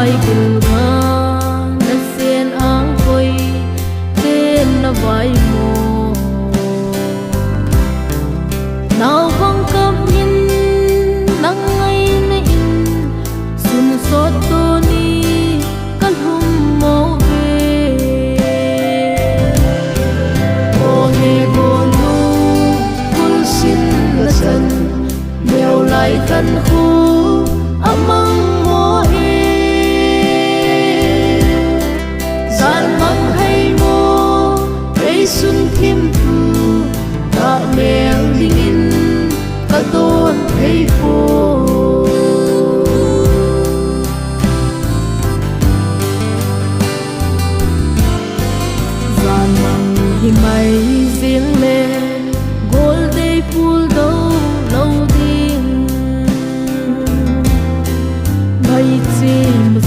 lai bul nga na sen ang koi ten na vai mo nào vong cầm in nang ngay na in sun sot to ni kan hum mo ve o he go nu kul sin la san mèo lai kan khu amang mo he zan mang hay mo rei sun kim tu ta mèo ding in ka ton hay po zan mang hi mai riêng lên gol day phul đâu lâu ding bay chi mà